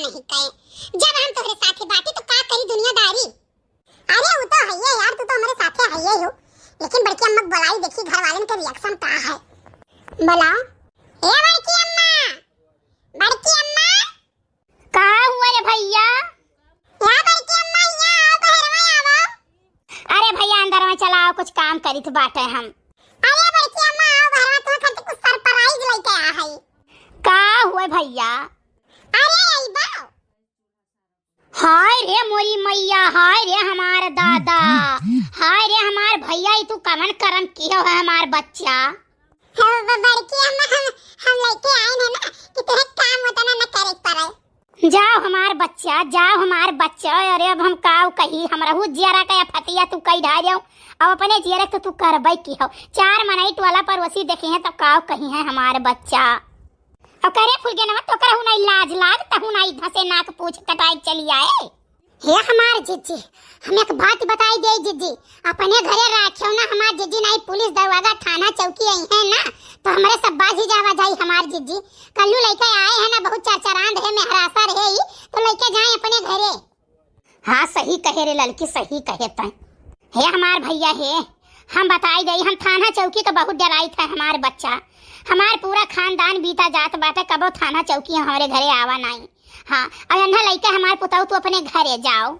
नहीं कहे। जब हम तोहरे साथे बाटी तो का करी दुनियादारी। अरे वो तो है यार, तू तो हमारे साथे है ही हो, लेकिन बड़की अम्मा बुलाई, देखी घर वालों के रिएक्शन का है। बुलाओ ए बड़की अम्मा, बड़की अम्मा। का हुआ रे भैया? या बड़की अम्मा यहाँ आओ, बाहर में आओ। अरे भैया अंदर में चलाओ, कुछ काम करी थे बाटे हम। अरे बड़की अम्मा आओ बाहर में, तुम्हें खातिर कुछ सरप्राइज लेके आया है। का हुआ भैया? अरे आई बाओ। हाय रे मोरी मैया, हाय रे हमार दादा, हाय रे हमार भैया, तू कमन करम किया है हमार बच्चा। बड़की अम्मा हम लेके आए हैं ना कि तेरे काम होता ना न करे पड़े। जाओ हमार बच्चा, जाओ हमार बच्चा। अरे अब हम काऊ कही, हमरा हु जियारा का फतिया तू कही ढा जाओ, अब अपने जियारा तो तू करबई की हो। 4 मनाई टोला पर वसी देखी है तो काऊ कही है हमार बच्चा। अब करे फूल के नवा तो करहु नहीं लाज लाग, तहु नहीं धसे नाक पूछ कटाई चली आए। हे हमार जीजी, हम एक बात बताई दे जीजी, अपने घरे राखियो ना हमार जीजी, नहीं पुलिस दरवाजा थाना चौकी आई है ना तो हमारे सब बाजी जावा जाई हमार जीजी। कल्लू लेके आए हैं ना, बहुत चरचरांद है, मेहरासा रहे ही तो लेके जाए अपने घरे। हाँ सही कहे रे लड़की, सही कहे तय। हे हमार भैया हे, हम बताई दे, हम थाना चौकी का बहुत डराई था हमार बच्चा। हमार पूरा खानदान बीता जात बाटे, कबो थाना चौकी हमारे घरे आवा नहीं। हाँ अब अंधा लइका हमार पुताऊ, तू अपने घरे जाओ।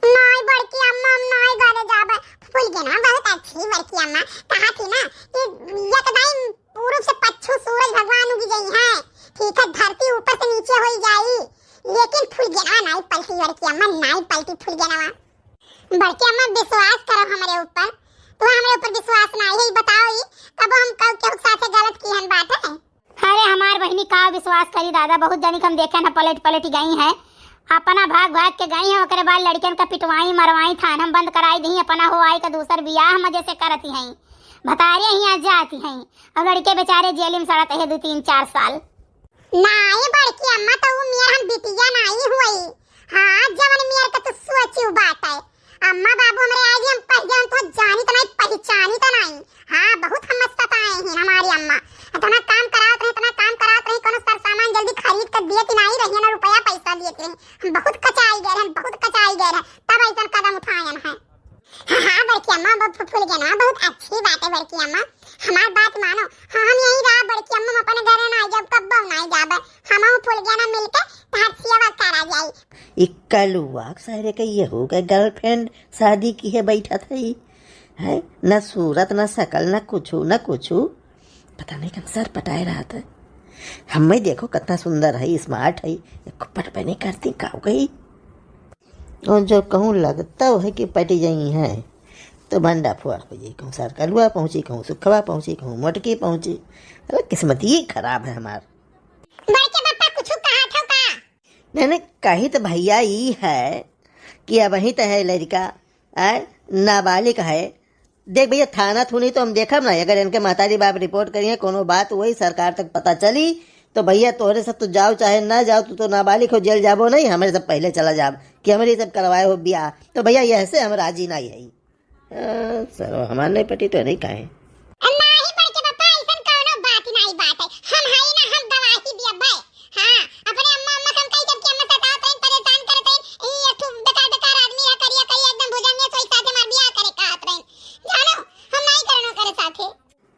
नहीं बड़की अम्मा, हम नहीं घरे जाबे। फूल के ना बहुत अच्छी बड़की अम्मा कहा थी ना कि एकदम पूरब से पश्चिम सूरज भगवान उग गई है, ठीक है, धरती ऊपर से नीचे हो जाई, लेकिन फूल के ना नहीं पलटी बड़की अम्मा, नहीं पलटी फूल के ना। बड़की अम्मा विश्वास करो हमारे ऊपर, तो हमारे ऊपर विश्वास ना है, बताओ ही कब हम कब के साथ गलत की हम बात है। अरे हमार बहनी का विश्वास करी दादा, बहुत जनी हम देखे ना पलट पलट गई है, अपना भाग भाग के गई है, ओकरे बाद लड़कियन का पिटवाई मरवाई, थाना बंद कराई दी, अपना हो आई का दूसर बियाह मजे से करती हैं, भतारियां ही आज जाती हैं, और लड़के बेचारे जेल में सड़ते हैं 2-3-4 साल। नहीं बड़की अम्मा, तो वो मेरा हम बिटिया नहीं हुई। हाँ जवन मेरा का तो सोची बात है। अम्मा बाबू हमारे आज हम पहले हम तो जानी तो नहीं, पहचानी तो नहीं। हाँ बहुत हम सताए हैं हमारी अम्मा, इतना काम कराते हैं, इतना काम कराते हैं, कोनो सर सामान जल्दी खरीद कर दिए कि नहीं रही ना, रुपया पैसा दिए थे, हम बहुत कचाई गए हैं, बहुत कचाई गए हैं, तब ऐसा कदम उठाए हैं। हाँ बड़की अम्मा बहुत फूल गए ना, बहुत अच्छी बात है बड़की अम्मा, हमारी बात मानो। हाँ हम यहीं रहा बड़की अम्मा, हम अपने घर ना जब कब नहीं जाबे, हम फूल गए ना मिलके हसियावा करा जाई। इक्कलुआ सारे का ये हो गए, गर्लफ्रेंड शादी की है, बैठा था ही है, न सूरत न शकल न कुछ न कुछ, पता नहीं कब सर पटाए रहा था। हमें देखो कितना सुंदर है, स्मार्ट है, पट पे नहीं करती काऊ गई, और जो कहूँ लगता है कि पटी गई है तो भंडा फुआ हो जाए, कहूँ सर कलुआ पहुँची, कहूँ सुखवा पहुँची, कहूँ मोटकी पहुँची। अरे किस्मत ही खराब है हमार। नहीं कही तो भैया ही है कि अब वही तो है लड़का नाबालिग है। देख भैया थाना थूनी तो हम देखब ना, अगर इनके माताजी बाप रिपोर्ट करिए कोनो बात वही सरकार तक पता चली तो भैया तोहरे सब तो जाओ चाहे ना जाओ, तू तो नाबालिग हो, जेल जाबो नहीं, हमारे सब पहले चला जाब कि हमारे सब करवाए हो ब्याह, तो भैया यह से हम राजी नहीं है। सर हमारे नहीं पटी तो नहीं कहे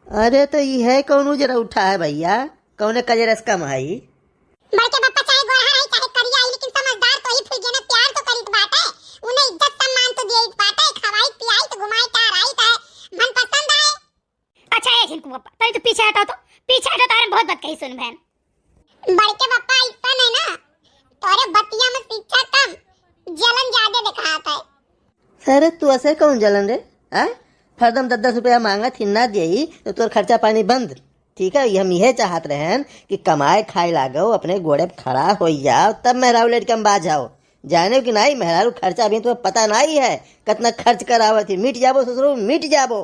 अरे तो ये है कौन जरा उठा है भैया, कौन कजरस कम है बड़के पापा, चाहे गोरा है चाहे करिया है, लेकिन समझदार तो ही फूल ना, प्यार तो करीत बात है, उन्हें इज्जत सम्मान तो दे बात है, खवाई पियाई तो घुमाई टहराई तो मन पसंद है। अच्छा ये झिनकू पापा, तभी तो पीछे हटाओ, तो पीछे हटाओ, तारे बहुत बात कही सुन बहन। बड़के पापा ऐसा नहीं ना, तोरे बतिया में शिक्षा कम, जलन ज्यादा दिखाता है। सर तू ऐसे कौन जलन रे, फरदम 10-10 रुपया मांगा थी ना दिए तो तोर खर्चा पानी बंद, ठीक है। हम यह चाहत रहन कि कमाए खाए लागो, अपने गोड़े पे खड़ा हो जाओ, तब मेहरारू लड़के में बात जाओ, जाने कि नहीं मेहरारू खर्चा अभी तुम्हें पता नहीं है कितना खर्च करावत थी, मिट जाबो ससुरो मिट जाबो।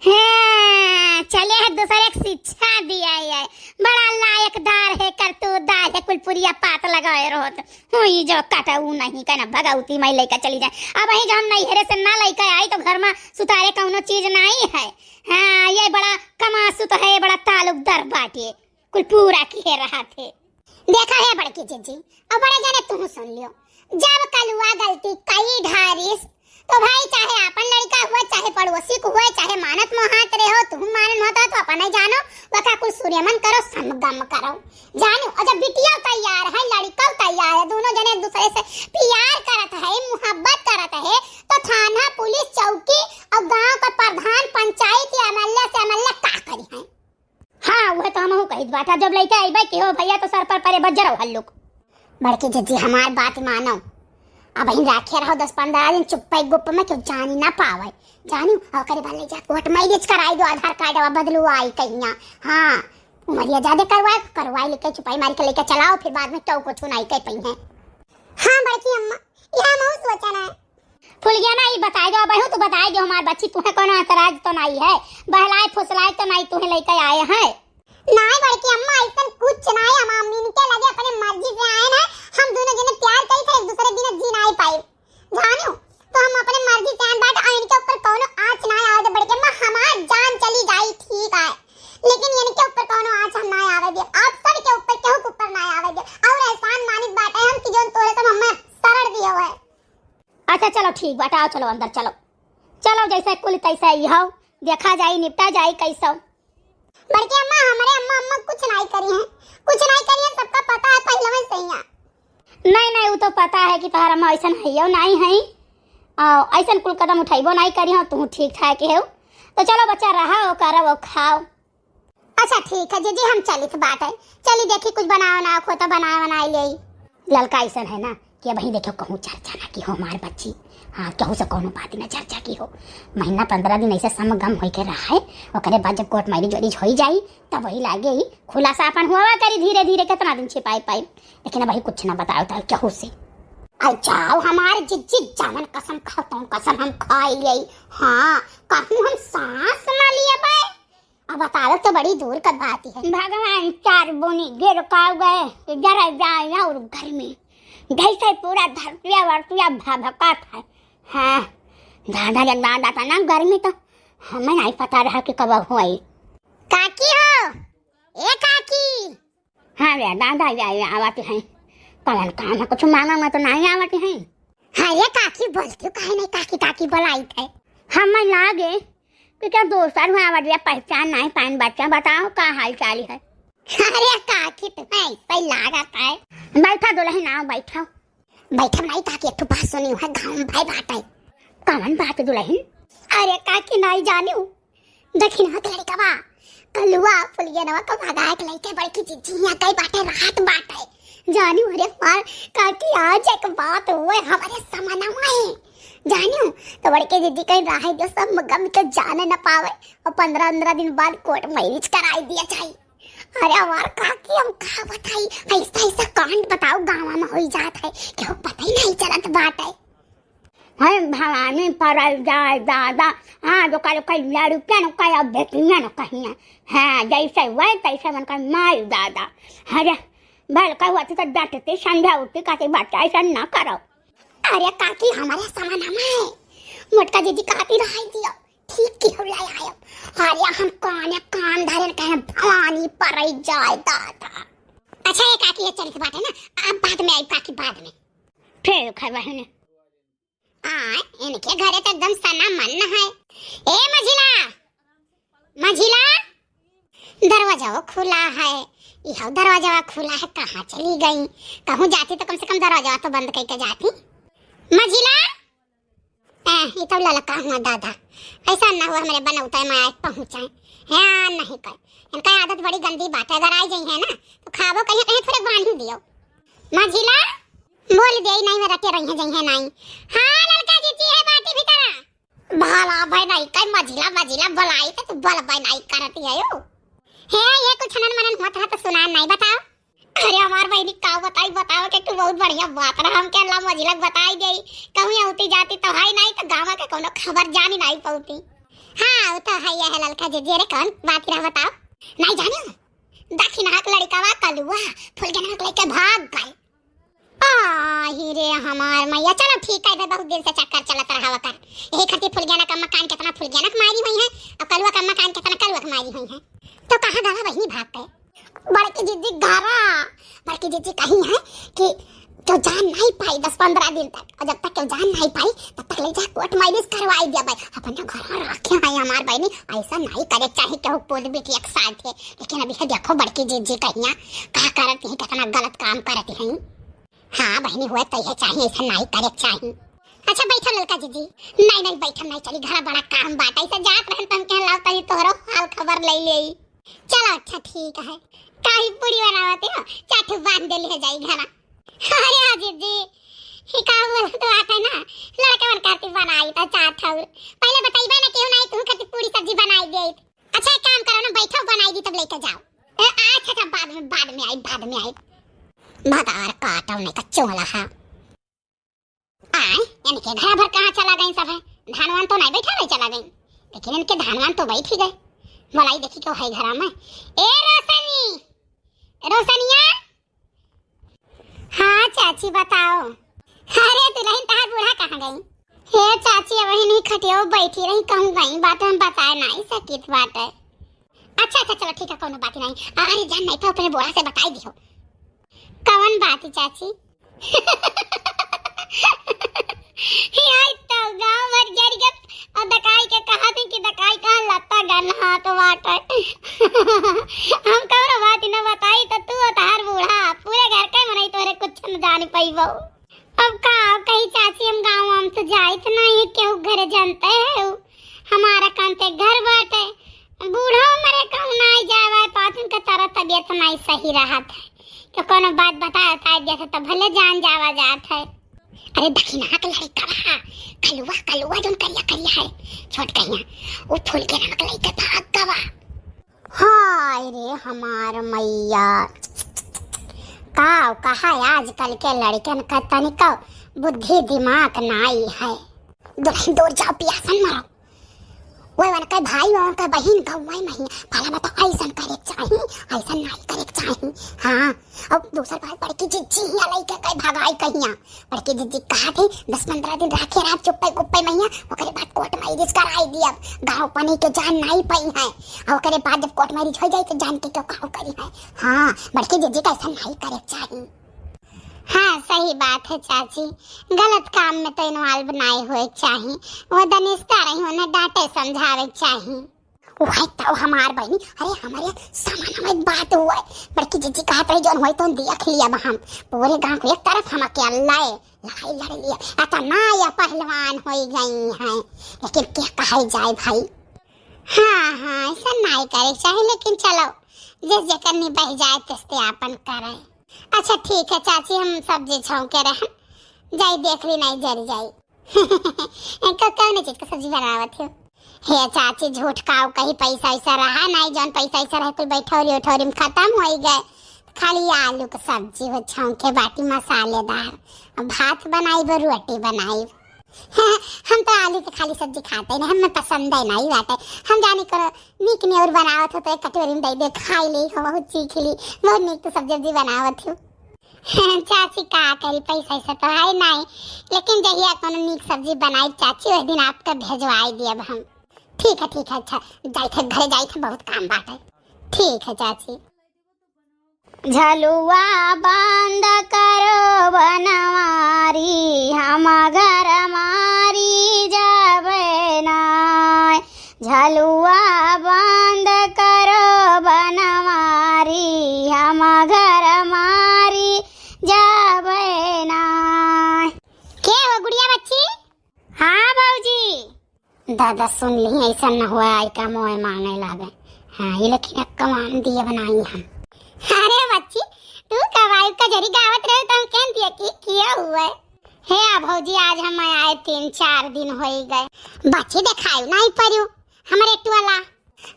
हाँ, चले है दूसरे एक शिक्षा दिया है, बड़ा लायकदार है, करतूतदार है, कुलपुरिया पात लगाए रहो हुई जो काटा ऊ नहीं कहना भगाउती मैं लेकर चली जाए। अब वही जो हम नहीं हेरे से ना लेकर आई तो घर में सुतारे कौनो चीज नहीं है। हाँ ये बड़ा कमासु तो है, बड़ा ताल्लुकदार बाटे, कुलपुरा की है रहा थे। देखा है बड़की जीजी, अब बड़े जाने तुम सुन लियो, जब कलुआ गलती कई ढारिस तो भाई चाहे अपन लड़का हुआ चाहे पड़ोसी को हुआ चाहे मानत मोहात रहे हो तुम मानत मोहता तो अपन नहीं जानो वका कुछ सूर्यमन करो समगम करो जानो। और जब बिटिया तैयार है लड़का तैयार है दोनों जने एक दूसरे से प्यार करत है मोहब्बत करत है तो थाना पुलिस चौकी और गांव का प्रधान पंचायत या एमएलए से एमएलए का करी है। हाँ वह तो हमहू कही बात जब लइका आइबे के हो भैया तो सर पर परे बज्जर हल्लुक। बड़की जीजी हमार बात मानो, अब ही राखे रहो 10-15 दिन चुप्पे गुप्प में क्यों जानी ना पावे जानू और करे वाले जा कोर्ट मैरिज कराई दो आधार कार्ड अब बदलू आई कहिया। हाँ उमरिया ज्यादा करवाई लेके चुपाई मार के लेके चलाओ फिर बाद में तो कुछ नहीं कह पई है। हाँ बड़की अम्मा यह हम सोचना है फुलगिया ना ये बताए दो बहू तो बताए दो हमार बच्ची तुम्हें कोनो एतराज तो नहीं है बहलाए फुसलाए तो नहीं तुम्हें लेके आए हैं। नहीं बड़की अम्मा ऐसा कुछ नहीं हम अम्मी के लगे अपने मर्जी से आए ना हम दोनों जने प्यार करी थे एक दूसरे बिना जी नहीं पाए जानो तो हम अपने मर्जी से आए बात इनके ऊपर कोनो आंच ना आवे तो बड़की अम्मा हमार जान चली जाई ठीक है लेकिन इनके ऊपर कोनो आंच हम ना आवे दे आप सब के ऊपर केहू के ऊपर ना आवे दे और एहसान मानित बात है हम कि जोन तोरे तो मम्मा सरड़ दियो है। अच्छा चलो ठीक बात आओ चलो अंदर चलो चलो जैसे कुल तैसा ही हो देखा जाए निपटा जाए कैसा। बड़की अम्मा हमारे अम्मा कुछ नहीं करी है सबका पता है पहले में सही है। नहीं वो तो पता है कि तोहरा में ऐसा है नहीं है ऐसा कुल कदम उठाइबो नहीं करी हो तू ठीक ठाक के हो तो चलो बच्चा रहा वो करो वो खाओ। अच्छा ठीक है जीजी हम चली तो बात है चली देखी कुछ बनाओ ना खो तो बनाई ले लड़का ऐसा है ना कि अब देखो कहूँ चर्चा ना की हो हमार बच्ची हाँ कहूँ से कोनो बात ना चर्चा की हो महीना 15 दिन ऐसे समगम हो के रहा है और बाद जब कोर्ट मैरिज वैरिज हो जाई तब वही लागे ही खुलासा अपन हुआ करी धीरे धीरे कितना दिन छिपाई पाई लेकिन वही कुछ ना बताओ तो कहूँ से जाओ हमारे जिज्जी जावन कसम खाता हूँ कसम हम खाई गई। हाँ कहूँ हम सांस ना लिए पाए अब बताओ तो बड़ी दूर का बात है। भगवान 4 बोनी गिर का गए जरा जाए और घर में जैसे पूरा धरतिया वर्तिया भभका था। हाँ दादा जब दादा था ना गर्मी तो हमें नहीं पता रहा कि कब हुई। काकी हो ए काकी। हाँ रे दादा जाए आवाते हैं कौन काम है कुछ मांगा मैं तो नहीं आवाते हैं। हाँ ये काकी बोलती काहे नहीं काकी काकी बुलाई थे हमें लागे कि क्या दोस्तर हुआ आवाज पहचान नहीं पाइन बच्चा बताओ का हाल चाल है। अरे काकी तुम्हें ऐसा ही लागत है। बैठा दुल्हन आओ बैठो बैठा नहीं काकी एक बात सुनी है गाँव में भाई बात है। कौन बात दुल्हन। अरे काकी नहीं जानू दक्षिण हाथ लड़का बा कलुआ फुलिया नवा का भागा के लेके बड़की जिज्जियां कई बाटे रात बाटे जानू। अरे मार काकी आज एक बात हुए हमारे समानवा है जानू तो बड़के जिज्जी कहीं राह दे सब मगम के जाने न पावे और 15 दिन बाद कोर्ट मैरिज कराई दिया चाहिए। अरे हमार काकी हम का बताई ऐसा ऐसा कांड बताओ गाँव में हो जात है कि वो पता ही नहीं चलत बात है। हाय भवानी पर जाए दादा हाँ जो का लड़ू क्या न का बेटियां न कहिया हाँ जैसे वह तैसे मन का मार दादा। अरे भल का हुआ तो डटते संध्या उठती कहते बच्चा ऐसा न करो। अरे काकी हमारे सामान है मोटका दीदी काटी रही दियो ठीक की हो लाया आयो। अरे हम कान धरे कहे भवानी पर जाए दादा। अच्छा ये काकी ये चल के बात है ना अब बाद में आई काकी बाद में ठीक है बहन। इनके घरे तो एकदम सना मन है। ए मझिला दरवाजा खुला है यह दरवाजा खुला है कहाँ चली गई कहूँ जाती तो कम से कम दरवाजा तो बंद करके जाती। मझिला ये तो ललका हुआ दादा ऐसा ना हुआ मेरे बनौता है मैं पहुँचाए हाँ नहीं कर इनका आदत बड़ी गंदी बात है अगर आई गई है ना तो खावो कहीं कहीं थोड़े बांध दियो। मझिला बोल दे नहीं मेरा के रही है जई है नहीं। हाँ लड़का जीती है बाती भीतर भाला भाई नहीं कई मझिला बुलाई तो बोल भाई नहीं करती है यो है ये कुछ नन मनन हुआ था तो सुना नहीं बताओ। अरे हमार बहनी का बताओ कि तू बहुत बढ़िया बात रहा हम के अल्लाह मझिला बताई गई कहूँ होती जाती तो है नहीं तो गाँव के कोनो खबर जानी नहीं पौती। हाँ वो तो है ये लड़का जीजी। अरे कौन बात रहा बताओ नहीं जानो दक्षिण हाथ लड़का वा कलुआ फुलगन लेके भाग गए। हीरे हमार मैया चलो ठीक है बहुत दिन से चक्कर चलत रहा कर यही खातिर फुलगन का मकान कितना फुलगन मारी हुई है और कलुआ का मकान कितना कलुआ मारी हुई है तो कहाँ गवा बहनी भाग गए। बड़की जीजी घरा बड़की जीजी कही है कि क्यों जान नहीं पाई 10-15 दिन तक, और जब तक क्यों जान नहीं पाई तब तक ले जा कोर्ट मैरिज करवाई दिया भाई। अपन घर रखे हैं हमार बहनी, ऐसा नहीं करे चाहिए कि पूरी बेटी एक साथ है। लेकिन अभी है देखो बड़की जीजी कहिया कहा करती है, कितना गलत काम करती है। हाँ बहनी हुआ तो यह चाहिए, ऐसा नहीं करे चाहिए। अच्छा बैठो ललका जीजी। नहीं बैठो नहीं चली, घर बड़ा काम बात ऐसा जात रहन तुम कह लाओ तनी तोहरो हाल खबर ले ले। चलो अच्छा ठीक है। काई पूरी बनावती हो, चाटू बांध दे ले जाई घरा। अरे हाँ जीजी ही का बोल तो आता है ना, लड़का बन करती बनाई तो चाट और पहले बताइबा ना क्यों नहीं तू कति पूरी सब्जी बनाई दे। अच्छा एक काम करो ना, बैठो बनाई दी तब लेके जाओ। अच्छा बाद में आई भगार काटो नहीं कच्चो वाला है। यानी कि घर भर कहाँ चला गई सब है, धानवान तो नहीं बैठा नहीं चला गई, लेकिन इनके धानवान तो बैठ ही गए। मलाई देखी क्यों है घर में। ए रोशनिया। हाँ चाची बताओ। अरे दुल्हन तार बूढ़ा कहाँ गई? हे चाची अब वही नहीं खटियो बैठी रही, कहूँ गई बात हम बताए नहीं सकित बात है। अच्छा चलो ठीक है, कोनो बात नहीं। अरे जान नहीं तो अपने बूढ़ा से बताई दियो। कौन बात है चाची? यार तो गांव भर जर गप और दकाई के कहा थी कि दकाई का लत्ता गन हाथ वाट। हम कौनो बात न बताई तो तू तार बूढ़ा पूरे घर के मनाई तोरे कुछ न जान पाईबो। अब का कही चाची हम गांव हम तो जाई तो नहीं केहू घर जानते है, हमारा कांते घर बाटे बूढ़ा मरे कहूँ नहीं जावे पाचन का तरह तबियत नहीं सही रहा था तो कोनो बात बता जैसे तो भले जान जावा जात है। अरे दक्षिणा के लड़ी कवा कलुआ जोन करिया है छोट कहिया वो फूल के नमक लई के भाग गवा। हाय रे हमार मैया काव कहा आजकल के लड़कन का तनिक बुद्धि दिमाग नहीं है। दूर जाओ पियासन मारो वो वन का भाई और का बहन का वही नहीं भला बताओ ऐसा करे चाहिए ऐसा नहीं करे चाहिए। हाँ अब दूसरा बात बड़की जीजी या लइका कई भागाई कहिया बड़की जीजी कहा थे 10-15 दिन रखे रात चुप्पे गुप्पे मैया ओकरे बाद कोर्ट मैरिज कराई दिया गांव पानी के जान नहीं पाई है और ओकरे बाद जब कोर्ट मैरिज हो जाए तो जान के क्यों काऊ करी है। हाँ बड़की जीजी का ऐसा नहीं करे चाहिए। हाँ सही बात है चाची, गलत काम में तो इन्वॉल्व नहीं हुए चाहिए, वो दनिस्ता रही उन्हें डांटे समझावे चाहिए। वही तो हमार बहनी अरे हमारे सामान में बात हुआ है बड़की जीजी कहा था जो हुई तो देख लिया हम पूरे गांव को एक तरफ हम के लड़ाई लड़ लिया आता ना या पहलवान हो गई हैं लेकिन क्या कहा जाए भाई। हाँ ऐसा नहीं करे चाहिए लेकिन चलो जिस जगह नहीं बह जाए तिस्ते आपन करे। अच्छा ठीक है चाची हम सब्जी छौंके रहे जाई देख ली नहीं जरी जाई। कौन चीज का सब्जी बनावत हो? हे चाची झूठ काऊ कहीं पैसा ऐसा रहा नहीं जौन पैसा ऐसा रहे कोई बैठौरी उठौरी में खत्म हो गए खाली आलू का सब्जी हो छौंके बाटी मसालेदार भात बनाई व रोटी बनाई। हम तो आलू के खाली सब्जी खाते नहीं हमें पसंद है नहीं बाटे हम जाने करो नीक ने और बनावत हो तो एक कटोरी में दे खाई ली हो बहुत चीख ली बहुत नीक तो सब्जी बनावत हो। चाची का करी पैसा ऐसा तो है नहीं लेकिन जहिया कोनो नीक सब्जी बनाई चाची उस दिन आपका भेजवाई दिए हम। ठीक है अच्छा जाए थे घर जाए थे बहुत काम बात है। ठीक है चाची। झलुआ बंद करो बनवारी हम घर मारी जावे नाय। झलुआ बंद करो बनवारी हम घर मारी जावे नाय। क्या हो गुड़िया बच्ची? हाँ भाऊजी। दादा सुन ली ऐसा न हुआ आई का मोए मांगने लागे। हाँ ये लेकिन कमान दिए बनाई हम। अरे बच्ची तू कवाई का जरी गावत रहे तो हम कह दिया कि किया हुआ है। हे भौजी आज हम आए 3-4 दिन हो गए बच्ची दिखाई नहीं परियो हमारे टुवाला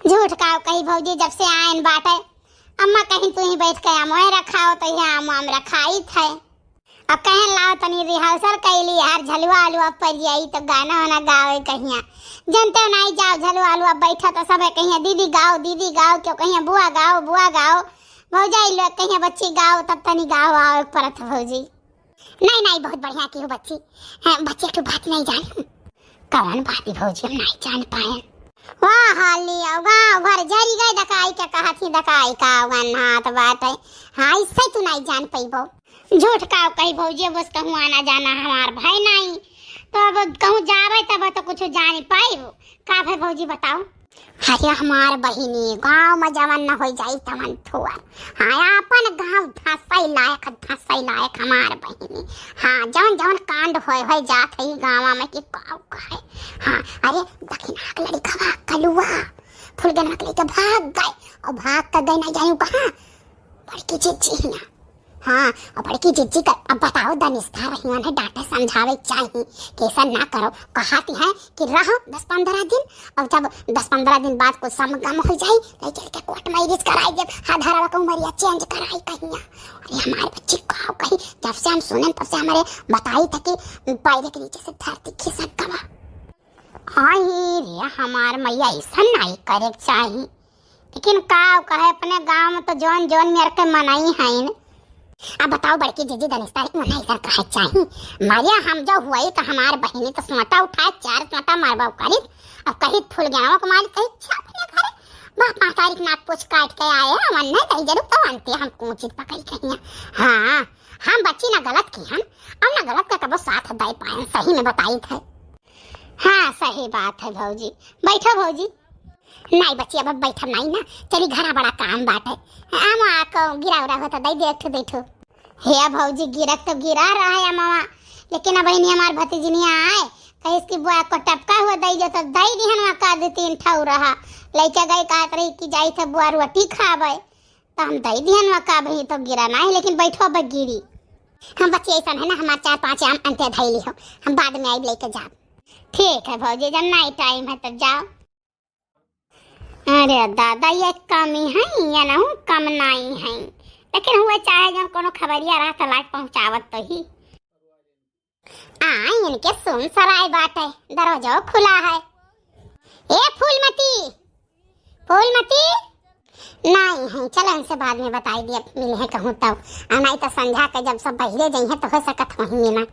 झूठ का कही भौजी जब से आयन बाटे अम्मा कहीं तू ही बैठ के मोए रखाओ तो यहाँ हम रखाई थे अब कहें लाओ तनी रिहर्सल कैली यार झलुआ आलुआ पर जाई तो गाना वाना गावे कहिया जनते नहीं जाओ झलुआ आलुआ बैठा तो सब कहिया दीदी गाओ क्यों कहिया बुआ गाओ भौजाई लोग कहिया बच्ची गाओ तब तनी गाओ आओ परत भौजी। नहीं बहुत बढ़िया की हो बच्ची। हाँ, बच्चे की बात नहीं जान कौन बात भौजी हम नहीं जान पाए। वाह हाली गाँव भर जरी गए दकाई के कहा थी दकाई का वन हाथ बात है। हाँ इससे तू नहीं जान पैबो झूठ का कही भौजी बस कहूँ आना जाना हमार भाई नहीं तो अब कहूँ जावे तब तो कुछ जान पाई का भाई भौजी बताओ। अरे हमार बहिनी गाँव में जवन न हो जाई तवन थोर। हाँ अपन गाँव धसई लायक हमार बहिनी। हाँ जवन जवन कांड होय जात है गाँव में कि गाँव कहे। हाँ अरे दक्षिणा लड़का कलुआ फुलगन के भाग गए और भाग कर गए ना जाऊँ कहाँ बड़की चिज्जी ना। हाँ और बड़की जिज्जी का अब बताओ दनिष्ठा रही है डांटे समझावे चाहिए कैसा ना करो कहती है कि रहो 10-15 दिन और जब 10-15 दिन बाद कुछ समगम हो जाए तो चल के कोर्ट मैरिज कराई दे आधार का उमरिया चेंज कराई कहीं। अरे हमारे बच्चे कहो कहीं जब से हम सुने तब से हमारे बताई था कि पैर के नीचे से धरती खिसक गवा। हाँ रे हमार मैया ऐसा नहीं करे चाहिए लेकिन का कहे अपने गाँव में तो जौन जौन मेरे के मनाई है। अब बताओ बड़की जीजी दनिष्ठा नहीं कर कहे चाहिए मारिया हम जो हुआ तो हमारे बहिनी तो सोटा उठाए 4 सोटा मारबा करी अब कहीं फूल गया को मारी कहीं छापने घरे 5 तारीख नाक पूछ काट के आए हमन नहीं कहीं जरूर तो अंते हम कोचित पकड़ी कहीं। हाँ हम बच्ची ना गलत की हम अब ना गलत का कबो साथ दे पाए सही में बताई थे। हाँ सही बात है भौजी बैठो भौजी। नहीं बच्ची अब बैठा नहीं ना चली घरा बड़ा काम बाटे आम आको गिरा उरा होता दई दे बैठो। हे भौजी गिरक तो गिरा रहा है मामा लेकिन अब इन्हीं हमार भतीजनिया आए कहीं इसकी बुआ को टपका हुआ दई जो तो दई दिहन का 2-3 ठाउ रहा लइका गई कहत रही कि जाई थे बुआ रोटी खावे तो हम दई दिहन का भाई तो गिरा नहीं लेकिन बैठो अब गिरी। हम बच्ची ऐसा है ना हमार 4-5 आम अंते धैली हो हम बाद में आई लेके जाओ। ठीक है भौजी जब नहीं टाइम है तो जाओ। अरे दादा ये कमी है या ना कम नहीं है लेकिन हुआ चाहे जब कोनो खबरिया रहा तो लाइक पहुंचावत तो ही इनके सुन सराय बात है दरवाजा खुला है। ए फूलमती नहीं है चलो इनसे बाद में बताई दिया मिले हैं कहूँ तब नहीं तो संध्या के जब सब बहिरे गई है तो हो सकत वहीं मिला।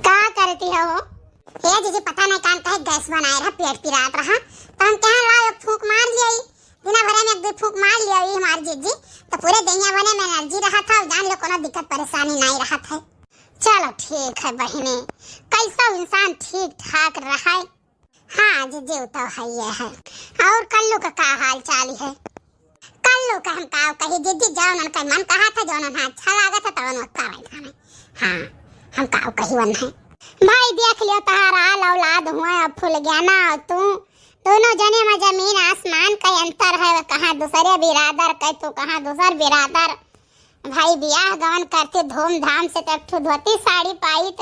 क्या करती है वो हे जीजी पता नहीं कान कहे गैस बनाए रहा पेट पिरात रहा तो हम कहाँ लाओ फूंक मार लिया बिना भरे में 1-2 फूंक मार लिया हमारी जीजी तो पूरे दहिया बने में एनर्जी रहा था जान लो कोनो दिक्कत परेशानी नहीं रहा था। चलो ठीक है बहने कैसा इंसान ठीक ठाक रहा है। हाँ जीजी तो है ये है और कल्लू का क्या हाल चाल है। कल्लू का हम का कही जीजी जाओ उनका मन कहा था जो उन्हें अच्छा लगा था तो उनका हाँ हम का कही वन है भाई देख लियो तहारा औलाद हुआ अब फूल गया ना तू दोनों जने में जमीन आसमान का अंतर है कहाँ दूसरे बिरादर कह तू कहाँ दूसर बिरादर भाई ब्याह गवन करते धूमधाम से तब धोती साड़ी पाई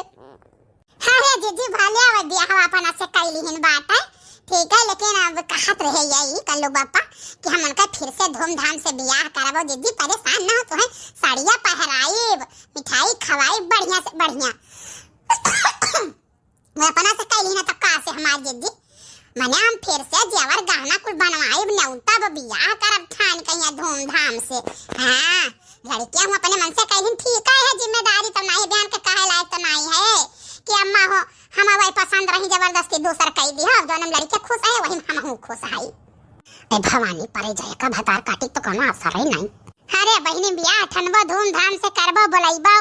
हाँ है जीजी भालिया वो ब्याह अपन से कैलिहिन बात है ठीक है लेकिन अब कहत रहे यही कल्लू बापा कि हम उनका फिर से धूमधाम से ब्याह कराबो जीजी परेशान ना हो तो है साड़ियाँ पहराई मिठाई खवाई बढ़िया से बढ़िया मैं अपना से कैलिहिन तब कहाँ से हमार जीजी मने हम फिर से जेवर गहना कुछ बनवाई नौता बियाह करब ठान कहिया धूमधाम से। हाँ लड़कियां हम अपने मन से कैलिहिन ठीक है जिम्मेदारी तो नहीं बयान के कहे लायक तो नहीं है कि अम्मा हो हम वही पसंद रही जबरदस्ती दूसर कह दी हो जो लड़के खुश है वही हम हूँ खुश है। ए भवानी परे जाए का भतार काटी तो कोनो असर ही नहीं। अरे बहनी बियाह ठनबो धूमधाम से करबो बोलैबो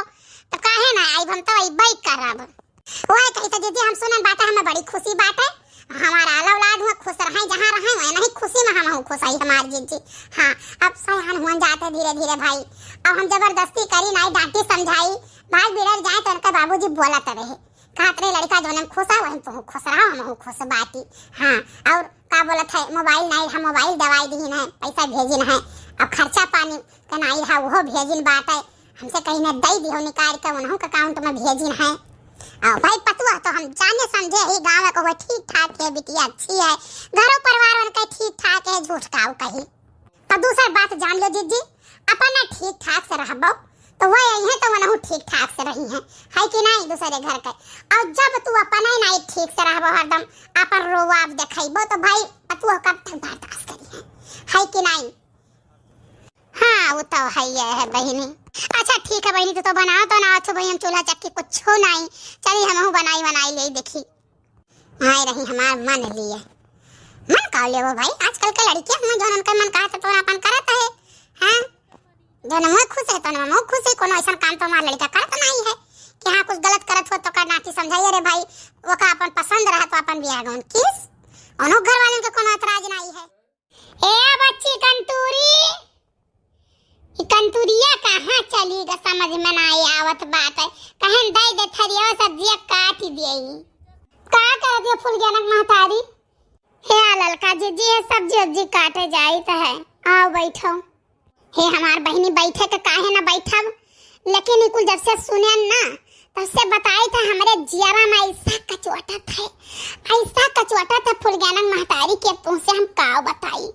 तो काहे ना आई हम तो अइबै करब ओए कही तो दीदी हम सुनन बात हमें बड़ी खुशी बात है हमारा औलाद हुआ खुश रहे जहाँ रहे हुए नहीं खुशी में हम खुश आई हमारी जीजी। हाँ अब सयान हुआ जाते धीरे धीरे भाई अब हम जबरदस्ती करी नहीं डांटी समझाई भाई बिगड़ जाए तो उनका बाबूजी बोलत रहे कहते लड़का जो हम खुश है वही तो खुश रहा हम खुश बाटी। हाँ और का बोलत है मोबाइल नहीं हम मोबाइल दवाई दीन है पैसा भेजिन है अब खर्चा पानी का नहीं रहा वो भेजिन बात है हमसे कहीं न दई दियो निकाल कर उन्हों के अकाउंट में भेजिन है। भाई पतुआ तो हम जाने समझे ही गाँव को वो ठीक ठाक है बिटिया अच्छी है घरों परिवार उनका ठीक ठाक है झूठ का कही तो दूसरी बात जान लो जीजी अपना ठीक ठाक से रहबो तो वो यही है तो वो ठीक ठाक से रही है कि नहीं दूसरे घर के और जब तू अपना नहीं ठीक से रहबो हरदम अपन रोवाब देखैबो तो भाई पतुआ कब तक बर्दाश्त करी है कि नहीं। हाँ वो तो है बहनी। अच्छा ठीक है बहनी, तो बनाओ तो ना तो भाई हम चूल्हा चक्की कुछ हो नहीं, चली हमहू बनाई ले देखी। आए रही हमार मन लिए मन का ले वो भाई, आजकल के लड़कियां हम जोन उनका मन कहा तो अपन करत है। हां जोन मैं खुश है तो मैं खुश है, कोनो ऐसा काम तो हमार लड़का करत नहीं है कि हां कुछ गलत करत हो तो का नाती समझाइए रे भाई, वो का अपन पसंद रहा तो अपन बियाह गौन किस ओनो घर वालों के कोनो एतराज नहीं है। ए बच्ची कंटूरी, ये कंटूरिया कहां चली ग समझ में नहीं आवत बात है, कहन दे दे थरिया सब्जियां काट दिए का कर दिया फूल ज्ञानक महतारी। हे ललका जीजी है सब्जी काटे जाई तो है, आओ बैठो। हे हमार बहनी बैठे के काहे ना बैठब, लेकिन कुल जब से सुने ना तब से बताई था हमारे जियारा में ऐसा कचवटा था फूल ज्ञानक महतारी के तुम से हम का बताई।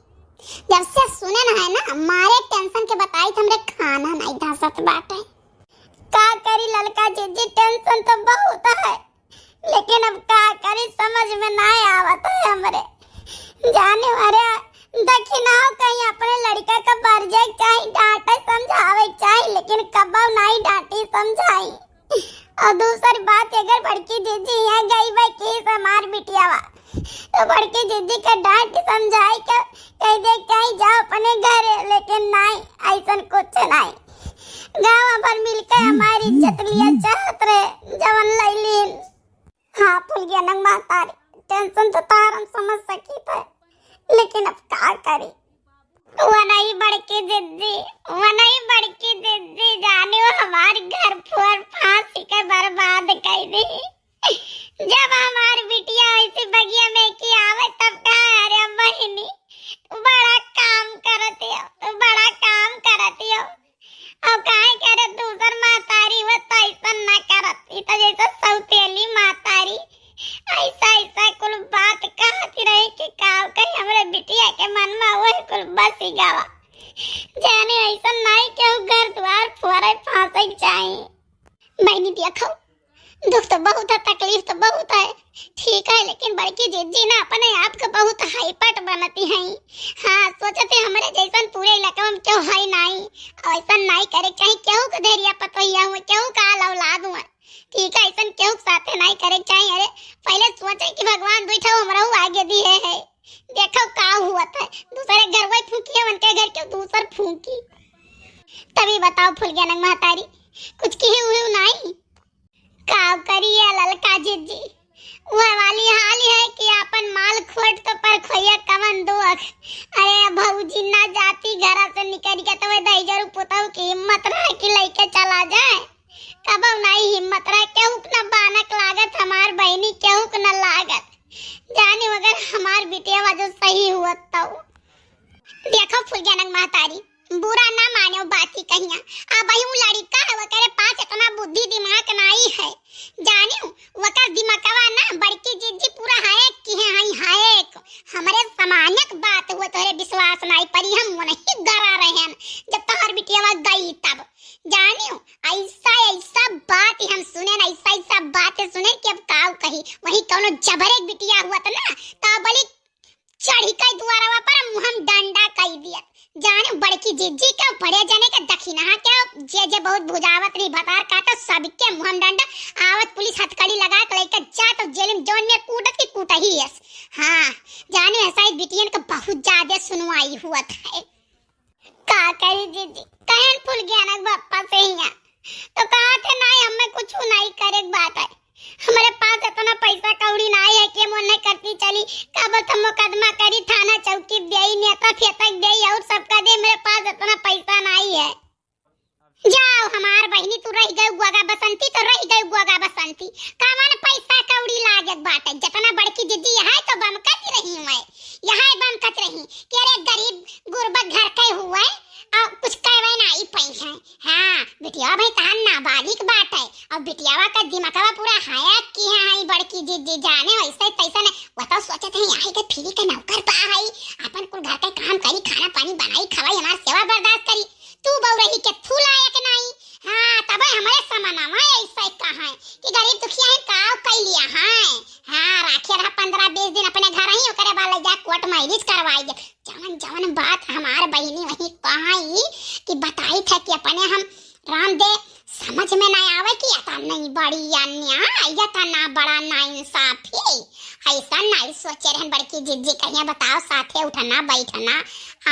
जब से सुने ना है ना मारे टेंशन के बताई था हमरे खाना नहीं धसत बाटे। का करी ललका जीजी, टेंशन तो बहुत है लेकिन अब का करी समझ में नहीं आवत है हमरे। जाने अरे देखी ना हो कहीं अपने लड़का का बर जाए चाहे डांटे समझावे चाहे, लेकिन कब नहीं डांटी समझाई। और दूसरी बात अगर बड़की दीदी यहाँ गई भाई किस हमार बिटियावा तो बड़की दीदी का डांट समझाई के कह दे कहीं जाओ अपने घर, लेकिन नहीं ऐसा कुछ नहीं। गाँव भर मिलकर हमारी इज्जत लिया चाहत रहे जवन लैलीन। हाँ फूल ज्ञानक महतारी, टेंशन तो तार हम समझ सकी था, लेकिन अब क्या करी। वो नहीं बड़की दीदी जाने वो हमारे घर पर फांसी के बर्बाद कर दी। जब हमारी बिटिया ऐसी बगिया में की आवे तब कहा अरे बहनी बड़ा काम करती हो अब काहे करे दूसर मातारी वो तो ऐसा ना करती तो जैसे सौतेली मातारी ऐसा कुल बात कहती रही कि काव कहीं हमरे बिटिया के मन में वही कुल बस ही गावा जाने ऐसा नहीं क्यों घर द्वार फोरे फांसे चाहिए। बहनी देखो दुख तो बहुत है, तकलीफ तो बहुत है, ठीक है, लेकिन बड़की जीजी ना अपने आप को बहुत हाइपट बनती हैं। हाँ सोचते हमारे जैसा पूरे इलाका में क्यों है नहीं, ऐसा नहीं करे चाहे क्यों को धैर्य पतोया हुआ क्यों का औलाद हुआ, ठीक है, ऐसा क्यों साथे नहीं करे चाहे। अरे पहले सोचे कि भगवान बैठा हमरा आगे दिए है, देखो का हुआ था दूसरे घर वही फूकी है उनके घर क्यों दूसर फूकी। तभी बताओ फूल ज्ञानक महतारी कुछ की हुई नहीं का करिए ललका जीजी। वह वाली हाल है कि अपन माल खोट तो पर खोया कवन दुख। अरे भौजी ना जाती घर से निकल के तो दहीजर पुताऊ की हिम्मत रहा कि लेके चला जाए, कब नहीं हिम्मत रहा केहू न बानक लागत हमार बहनी केहू न लागत जाने अगर हमार बिटिया वजह सही हुआ तो। देखो फूल ज्ञानक महतारी बुरा ना मानो बाती कहिया अब हूँ लड़का है वकरे पास इतना बुद्धि दिमाग नहीं है, जानियो वकर दिमागवा ना बड़की जीजी पूरा हाय की है हाय हमारे समानक बात हुआ तोरे विश्वास नहीं परी हम नहीं डरा रहे हैं जब तोहर बिटिया गई तब जानियो ऐसा बात हम सुने ना ऐसा बातें सुने कि अब काऊ कही वही कौनो जबरे बिटिया हुआ था ना तब बड़ी चढ़ी कई द्वारा पर मुहम डंडा कई दिया जाने बड़की जीजी का बड़े जने का दक्षिणा क्या जे बहुत भुजावत रही भतार काटा सबके मुहम डंडा आवत पुलिस हथकड़ी लगा के लेकर जा तो जेल में जोन में कूटत की कूटा ही है। हाँ जाने ऐसा बिटियन का बहुत ज्यादा सुनवाई हुआ था का करी जीजी कहन फूल ज्ञानक बापा से ही तो कहा थे नहीं हमें कुछ नहीं करे बात है हमारे पास इतना पैसा कौड़ी नहीं है कि हम नहीं करती चली कब तो मुकदमा करी थाना चौकी देई नेता फेतक देई और सबका दे मेरे पास इतना पैसा नहीं है। जाओ हमार बहनी तू रह गई गुआगा बसंती तो रह गई गुआगा बसंती कामन पैसा कौड़ी लागत बाटे जितना बड़की दीदी यहाँ तो बमकत रही मैं यहाँ बमकत रही कि अरे गरीब गुरबत घर के हुए और कुछ कहवे नहीं पई है। हाँ बिटिया भाई तान नाबालिग बात है और बिटियावा का दिमागवा पूरा हाया की है बड़की दीदी जाने वैसे तैसा ने वो तो सोचते हैं यहाँ के फ्री के नौकर पा है अपन कुल घर के काम करी खाना पानी बनाई खवाई हमार सेवा बर्दाश्त करी तू बहु रही के फूल आया के नहीं। हाँ तब हमारे समानामा ऐसा कहा है कि गरीब दुखिया है काव कई लिया है। हाँ राखिया रहा 15-20 दिन अपने घर ही करे वाला जा कोर्ट मैरिज करवाई जवन बात हमार बहनी वही कहाई कि बताई था कि अपने हम राम दे समझ में नहीं आवे कि या नहीं बड़ी या न्याय या ना बड़ा ना इंसाफी। ऐसा नहीं सोचे रहन बड़की जिज्जी कहिया बताओ साथे उठना बैठना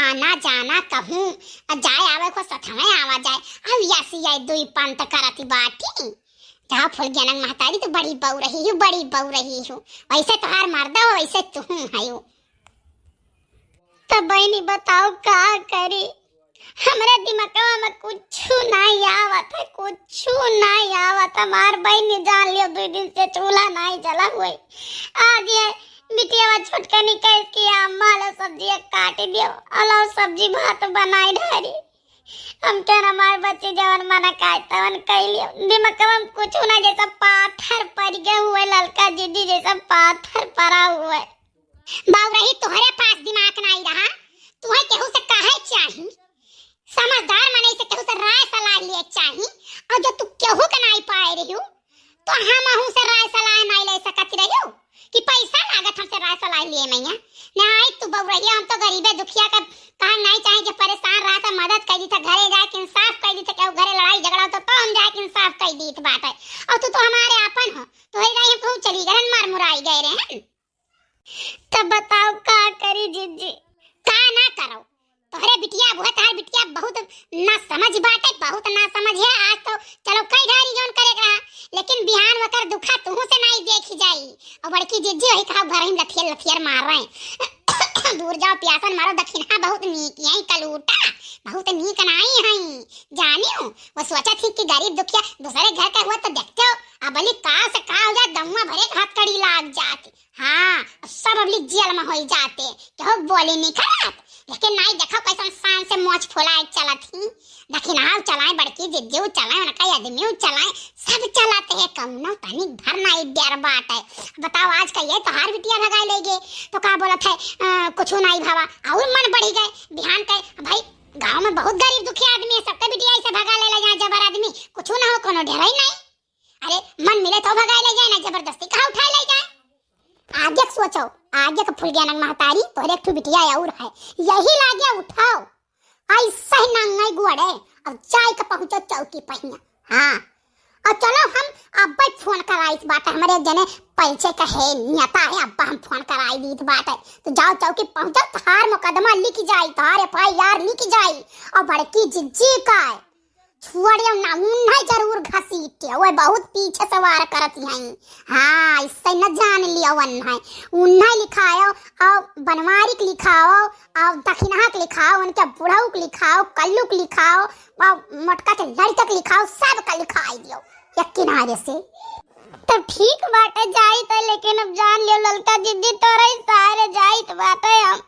आना जाना कहूँ जाए आवे को सथवे आवा जाए अब यासी आई दुई पंत करती बाटी जाओ फुल ज्ञानक महतारी तो बड़ी बहू रही हूँ बड़ी बहू रही हूँ वैसे तुहार मर्दा हो वैसे तू है तो बहनी बताओ का करी हमारे दिमाग में कुछ नहीं आवत है कुछ नहीं आवत। हमार बहनी जान लियो 2 दिन से चूल्हा नहीं जला हुए आज ये बिटिया छोटका निकल के अम्मा लो सब्जी काट दियो अलाव सब्जी भात बनाई ढारी हम तो हमारे बच्चे जवन मना काटता वन कह लियो दिमाग में कुछ ना जैसा पाथर पड़ गए हुए ललका जिद्दी जैसा पाथर पड़ा हुआ है। बाऊ रही तुम्हारे पास दिमाग नहीं रहा तुम्हें केहू से काहे चाहिए समझदार मने से केहू से राय सलाह लिए चाहिए और जो तू केहू के नहीं पाए रही हो तो हम आहू से राय सलाह नहीं ले सकत रही हो कि पैसा लागत हमसे राय सलाह लिए मैया नहीं तू बहु रही हम तो गरीबे दुखिया का कहा नहीं चाहे जो परेशान रहा था मदद कर दी था घरे जाके इंसाफ कर दी था क्या घरे लड़ाई झगड़ा तो हम जाके इंसाफ कर दी बात है और तू तो हमारे अपन हो तो ही नहीं हम चली गए मार मुराई गए रहे तब बताओ का करी जिज्जी का ना करो तोहरे बिटिया बिटिया बहुत ना समझ बाटे बहुत ना समझ है आज तो चलो कई ढारी जोन करे रहा लेकिन बिहान वकर दुखा तुहू से नहीं देखी जाई और बड़की जिज्जी वही कहा घर में लथियर मार रहे दूर जाओ प्यासन मारो दक्षिणा बहुत नीक यही कलूटा बहुत नीक नहीं है जानियो वो सोचा थी कि गरीब दुखिया दूसरे घर का हुआ तो देखते हो अब अली का से का हो जाए दमुआ भरे हाथ कड़ी लाग जाती हाँ सब अबली जेल में हो जाते क्यों बोली नहीं खराब लेकिन नहीं देखो कैसा शान से मोच फुलाए चलत ही दक्षिणाव चलाए बड़की जिज्जू चलाए उनका आदमी चलाए सब चलाते हैं कौनो तनी घर नहीं डर बात है। बताओ आज का ये तो हार बिटिया भगा लेगे तो का बोलत है कुछ नहीं भावा और मन बढ़ी गए बिहान के भाई गांव में बहुत गरीब दुखी आदमी है सबके बिटिया ऐसे भगा ले जाए जबर आदमी कुछ ना हो कोनो ढेर ही नहीं अरे मन मिले तो भगा ले जाए ना जबरदस्ती कहाँ उठा ले जाए आगे सोचो आगे का फुल ज्ञानक महतारी तोरे एक बिटिया और है यही लागे उठाओ ऐसा ही नंगाई गुड़े अब चाय का पहुंचो चौकी पहिया हाँ और चलो हम अब फोन कराई इस बात हमारे जने पैसे का है नियता है अब हम फोन कराई दी बात है तो जाओ चौकी पहुंचो थार मुकदमा लिख जाए थार FIR लिख जाए और बड़की जिज्जी का छुड़ियो ना उन्हें जरूर घसीटे वो बहुत पीछे सवार करती हैं हाँ इससे न जान लिया उन्हें लिखाओ और बनवारी के लिखाओ और दक्षिणा के लिखाओ उनके बुढ़ऊ के लिखाओ कल्लू के लिखाओ और मटका के लड़का के लिखाओ सब का लिखाई दियो एक किनारे से तो ठीक बात है जाई तो लेकिन अब जान लियो ललका जिद्दी तोरे सारे जाई तो बात है हम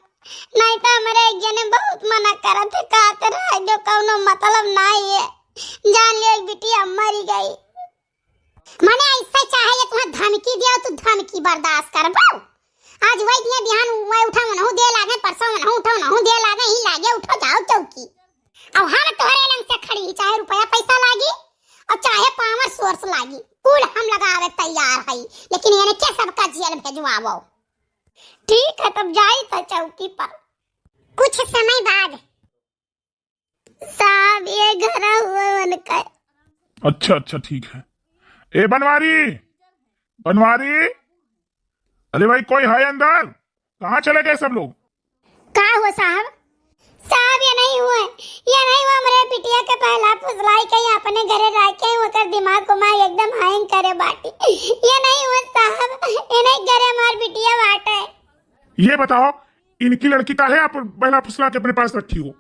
नहीं तो हमारे एक जने बहुत मना करत है कहते रहे जो कौनो मतलब नहीं है जान लियो एक बिटिया मरी गई मने ऐसा चाहे तुम्हें धमकी दिया तो धमकी बर्दाश्त करबो आज वही दिए बिहान वही उठा मनहु दे लागे परसों मनहु उठा मनहु दे लागे ही लागे उठो जाओ चौकी अब हम तोहरे लंग से खड़ी चाहे रुपया पैसा लागी और चाहे पावर सोर्स लागी कुल हम लगावे तैयार है लेकिन यानी क्या सबका जेल भेजवाओ ठीक है तब जाई तो चौकी पर कुछ समय बाद साहब ये घर हुआ बनकर अच्छा ठीक है। ए बनवारी अरे भाई कोई है अंदर कहाँ चले गए सब लोग का हुआ साहब ये नहीं हुआ हमारे बिटिया के पहला फुसलाई के अपने घरे रह के होकर दिमाग को मैं एकदम हैंग करे बाटी ये नहीं हुआ साहब ये नहीं घरे हमार बिटिया बाटा है। ये बताओ इनकी लड़की का है आप पहला फुसला के अपने पास रखी हो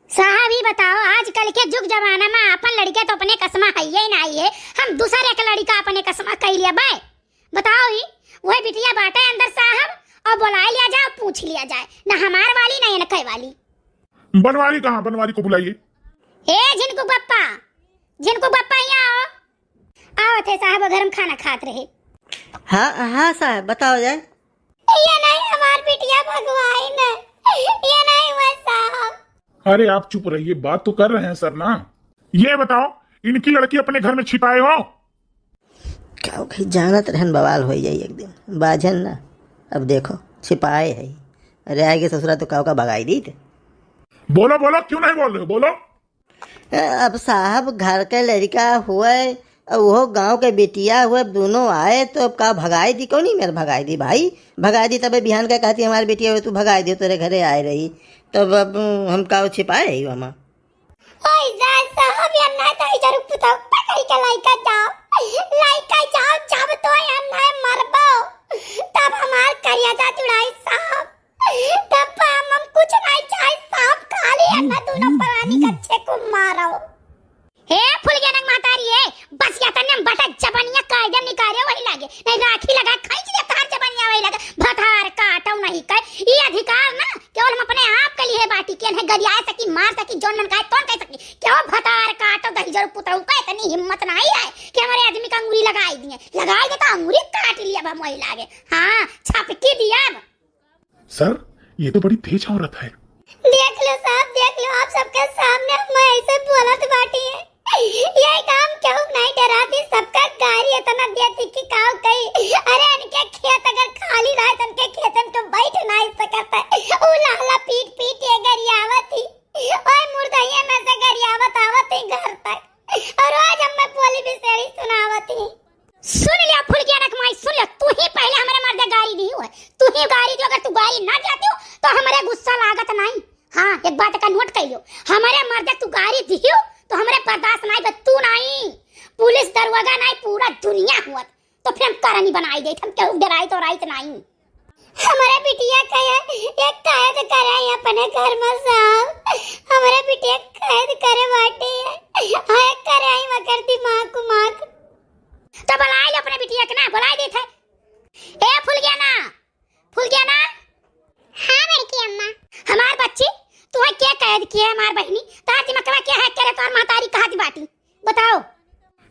साहब ही बताओ आजकल के जुग जमाना में अपन लड़के तो अपने कसमा है ही नहीं है हम दूसरे का लड़का अपने कसमा कह लिया बाय बताओ ही वही बिटिया बाटा है अंदर साहब और बुला लिया जाए पूछ लिया जाए ना हमार वाली ना इनके वाली बनवारी कहाँ बनवारी को बुलाइए जिनको पप्पा यहाँ आओ थे साहब घर में खाना खाते रहे हाँ साहब बताओ जाए ये नहीं हमार बिटिया भगवाई ने ये नहीं हुआ साहब अरे आप चुप रहिए बात तो कर रहे हैं सर ना ये बताओ इनकी लड़की अपने घर में छिपाए हो क्या जानत रहन बवाल हो जाए एक दिन बाजन ना अब देखो छिपाए है अरे आगे ससुरा तो काव का भगाई दी थे बोलो क्यों नहीं बोल रहे हो बोलो अब साहब घर के लड़का हुए वो गांव के बेटिया हुए दोनों आए तो अब का भगाई दी कौन नहीं मेरे भगाई दी भाई भगाई दी तबे बिहान का कहती हमारी बेटिया हुए तू भगाई दे तेरे घरे आए रही तब अब हम का छिपाए रही हम ओए जा साहब यार ना तो इधर पुता पकड़ के लाइका जाओ जब तो यार ना मरबो तब हमार करियादा चुड़ाई साहब तब हम कुछ नहीं चाहे साहब खाली अन्ना दोनों प्राणी कच्चे को मारो हे फुलगेनक मातारी है बस या तने बटा जबनिया कायदे निकारे वही लागे नहीं राखी लगा खाई जे तार जबनिया वही लगा भथार काटौ नहीं कह ये अधिकार ना केवल हम अपने आप के लिए बाटी के है गरिया सकी मार सकी जोन मन काहे कौन कह सकी क्यों भथार काटौ दही जरूर पुतौ का इतनी हिम्मत नहीं है कि हमारे आदमी का अंगुली लगाई दे तो अंगुली काट लिया अब वही लागे हां छपकी दिया सर ये तो बड़ी तेज औरत है। देख लो साहब देख लो आप सबके सामने मैं ऐसे बोलत बाटी है ये काम क्यों नहीं डराती सबका गाड़ी इतना देती कि काव कही अरे इनके खेत अगर खाली रहे तो इनके खेत में तो बैठ नहीं सकता ओ लाला पीट पीट ये गरियावती ओए मुर्दैया में से गरियावत आवती घर तक और आज हम मैं बोली बिसेड़ी सुनावती सुन लिया फुल गया नक माई सुन लिया तू ही पहले हमारे मर्दे गाड़ी दी हो तू ही गाड़ी दी अगर तू गाड़ी ना जाती हो तो हमारे गुस्सा लागत नहीं हां एक बात का नोट कर लियो हमारे मर्दे तू गाड़ी दी हो तो हमारे बर्दाश्त नहीं बे तू नहीं पुलिस दरवाजा नहीं पूरा दुनिया हुआ तो फिर हम करनी बनाई दे हम क्यों डराई तो राइट नहीं हमारे बिटिया कहे एक कैद करे अपने घर में साहब हमारे बिटिया कैद करे बाटे हां करे आई मगर दिमाग को मार तो बुलाए लो अपने बिटिया के ना बुलाए देते ए फुल गया ना हां बड़की अम्मा हमार बच्ची तू है क्या कैद किया हमार बहनी तार दिमाग क्या है करे तोर मातारी कहा दी बाटी बताओ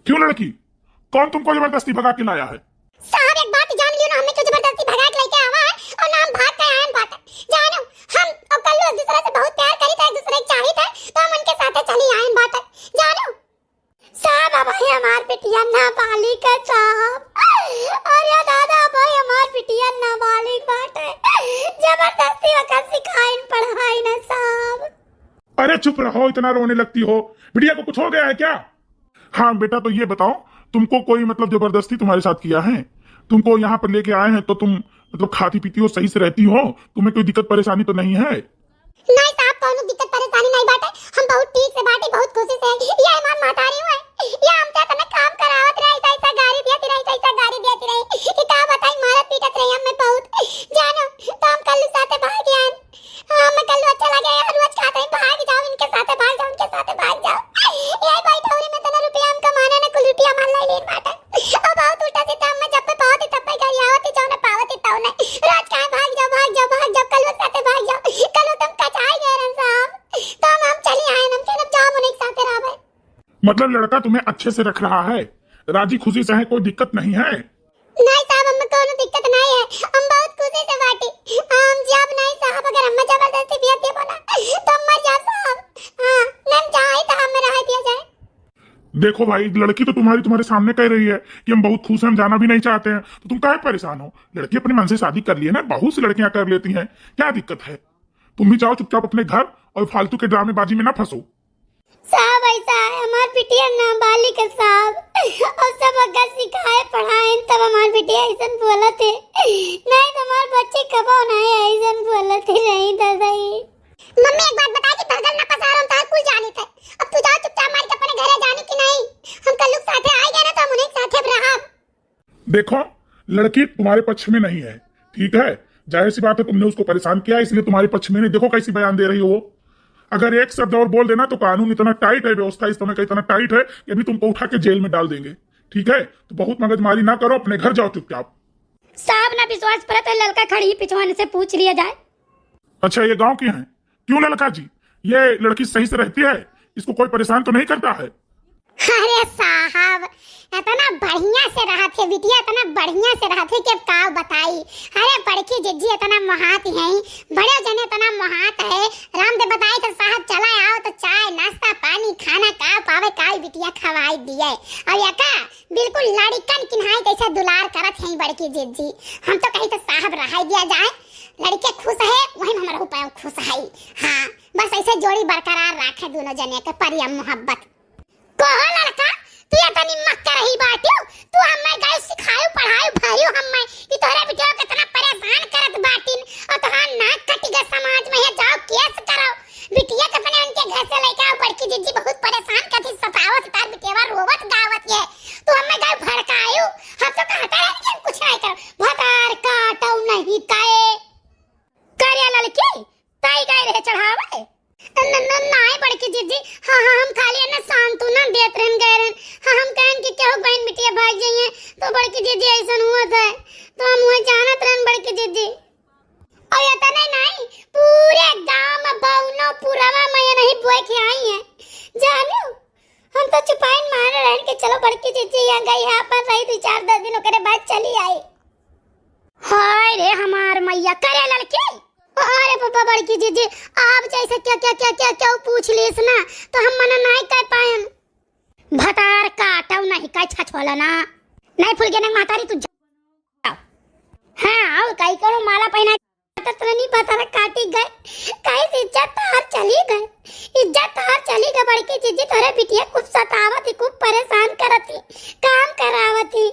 क्यों लड़की कौन तुमको जबरदस्ती भगा के लाया है? साहब एक बात जान लियो ना हमें क्यों जबरदस्ती भगा के लेके आवा है और नाम भाग के आए बात जानो हम और कल एक दूसरे से बहुत प्यार करी था एक दूसरे की चाही था तो हम उनके साथ चली आए बात जानो साहब अब हमार बिटिया नाबालिग है साहब अरे दादा भाई हमार बिटिया नाबालिग बाटे जबरदस्ती वक्त सिखाइन पढ़ाई ना साहब अरे चुप रहो इतना रोने लगती हो बिटिया को कुछ हो गया है क्या? हाँ बेटा तो ये बताओ तुमको कोई मतलब जबरदस्ती तुम्हारे साथ किया है तुमको यहाँ पर लेके आए हैं तो तुम मतलब खाती पीती हो सही से रहती हो तुम्हें कोई दिक्कत परेशानी तो नहीं है? नहीं साहब कोनो दिक्कत परेशानी नहीं बाटे हम बहुत ठीक से बाटे बहुत खुशी से ये हमार मातारी हुए ये हमसे तने काम करावत रही ऐसा गाड़ी देती रही कि का बताई मारत पीटत रही हमें बहुत जानो तो हम कल साथे भाग गए हमें कल अच्छा लगा यार रोज खाते हैं भाग जाओ इनके साथे भाग जाओ ये भाई ठौरी में तना रुपया हम कमाने ना कुल रुपया मान ले बाटे अब बहुत उल्टा सीधा हम जब पे पावती तब पे गाड़ी आवती जाओ ना पावती ताऊ ने रोज का भाग जाओ कल साथे भाग जाओ कल तुम कचाई गए रन साहब तो हम चली आए हम चल जाओ मुने साथे रह भाई मतलब लड़का तुम्हें अच्छे से रख रहा है राजी खुशी से है कोई दिक्कत नहीं है? नहीं साहब हमें कोनो दिक्कत नहीं है हम बहुत खुशी से बाटी हम जब नहीं साहब अगर हम जबरदस्ती बिया दे बोला तो मर जा साहब हां हम जाए तो हमें रह दिया जाए। देखो भाई लड़की तो तुम्हारे सामने कह रही है कि हम बहुत खुश हैं हम जाना भी नहीं चाहते हैं तो तुम काहे परेशान हो? लड़की अपने मन से शादी कर ली है ना बहुत सी लड़कियां कर लेती हैं क्या दिक्कत है? तुम भी जाओ चुपचाप अपने घर और फालतू के ड्रामेबाजी में ना फंसो। साहब ऐसा है हमार बिटिया नाबालिग है साहब और सब अगर सिखाए पढ़ाए तब हमार बिटिया ऐसा बोला थे नहीं तो हमार बच्चे कब नहीं ऐसा बोला थे नहीं दादाई मम्मी एक बात बता कि भगल ना पसारो हम तार कुल जानी थे अब तू जाओ चुपचाप मार के अपने घरे जाने की नहीं हम कल लोग साथे आ गए ना तो हम उन्हें साथे अब रहा। देखो लड़की तुम्हारे पक्ष में नहीं है ठीक है जाहिर सी बात है तुमने उसको परेशान किया इसलिए तुम्हारे पक्ष में नहीं देखो कैसी बयान दे रही हो वो अगर एक शब्द और बोल देना तो कानून इतना टाइट है व्यवस्था इस समय का इतना टाइट है कि अभी तुमको उठा के जेल में डाल देंगे ठीक है तो बहुत मगजमारी ना करो अपने घर जाओ चुपचाप। साहब ना विश्वास पर तो लड़का खड़ी पिछवाने से पूछ लिया जाए। अच्छा ये गांव की हैं क्यों लड़का जी ये लड़की सही से रहती है इसको कोई परेशान तो नहीं करता है? अरे साहब इतना बढ़िया से रहा थे बिटिया इतना बढ़िया से रहा थे कि अब का बताई अरे बड़की जिज्जी इतना महात है बड़े जने इतना महात है रामदेव बताई तो साहब चला आओ तो चाय नाश्ता पानी खाना का पावे काई बिटिया खवाई दिए और या का बिल्कुल लड़कन किन्हाई कैसे दुलार करत है बड़की जिज्जी हम तो कहीं तो साहब रहा दिया जाए लड़के खुश है वही हमारा उपाय खुश है। हाँ बस ऐसे जोड़ी बरकरार रखे दोनों जने के प्रेम मोहब्बत। कहो लड़का तू ये तनी मक्का रही बाटियो, तू हमें गए सिखायो पढ़ायो भाइयो हमें कि तोरे बिटिया कितना परेशान करत बाटिन और तोहार नाक कटिगा समाज में है, जाओ केस करो बिटिया के अपने उनके घर से लेके आओ। बड़की जीजी बहुत परेशान करती सतावत तार बिटिया रोवत गावत ये, तू हमें गए भड़कायो। हम तो कहता है कि हम कुछ नहीं करो, भतार काटो नहीं काए करे लड़की ताई गए रहे चढ़ावे नहीं बड़की जीजी। हाँ हम खाली है ना सांत्वना देत रहन गए रहन। हाँ हम कहन कि केहू बहन बिटिया भाग जाइए तो बड़की जीजी ऐसा हुआ था तो हम वही जानत रहन बड़की जीजी। और ये तो नहीं पूरे गांव में बौनो पुरवा में ये नहीं बोए के आई है जानो। हम तो चुपाइन मार रहन के चलो बड़की जीजी यहाँ गई है अपन रही 2-4 दिन ओकरे बाद चली आई। हाय रे हमार मैया करे लड़की। अरे पापा बड़की जीजी आप जैसे क्या पूछ लीस ना तो हम मना नहीं कर पाएम। भतार काटो नहीं काय छछोला ना नहीं फूल के नंग मातारी तू जाओ। हाँ आओ कई करो माला पहना तो नहीं पता काटी गए कहीं इज्जत तार चली गए, इज्जत तार चली गई बड़की जीजी। तोरे बिटिया खूब सतावती खूब परेशान करती काम करावती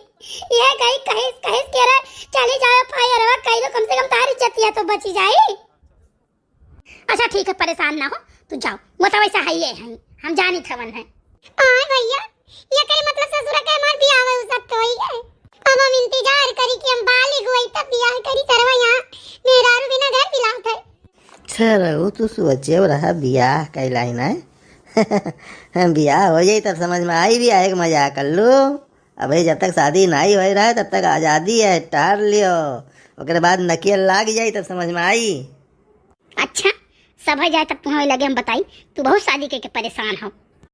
ये गई कहीं कहीं के रे चली जाओ फायरवा कहीं तो कम से कम तारी इज्जतिया तो बची जाए। अच्छा ठीक है परेशान ना हो तू जाओ, वो तो वैसा है ये है हम जानी थवन है। हां भैया ये करे मतलब ससुरा के हमार बियाह है सब तो ही है। अब हम इंतजार करी कि हम बालिग होई तब बियाह करी सरवा यहां मेरा बिना घर पिलात है। चलो तू सोचे रहा बियाह कैलाई ना बियाह हो जाई तब समझ में आई भी आए कि मजा कर लो। अबे जब तक शादी नहीं हो रहा है तब तक आज़ादी है, टार लियो ओकरे बाद नकियल लाग जाई तब समझ में आई। अच्छा सब हो जाए तब तुम्हें लगे हम बताई तू बहुत शादी के परेशान हो।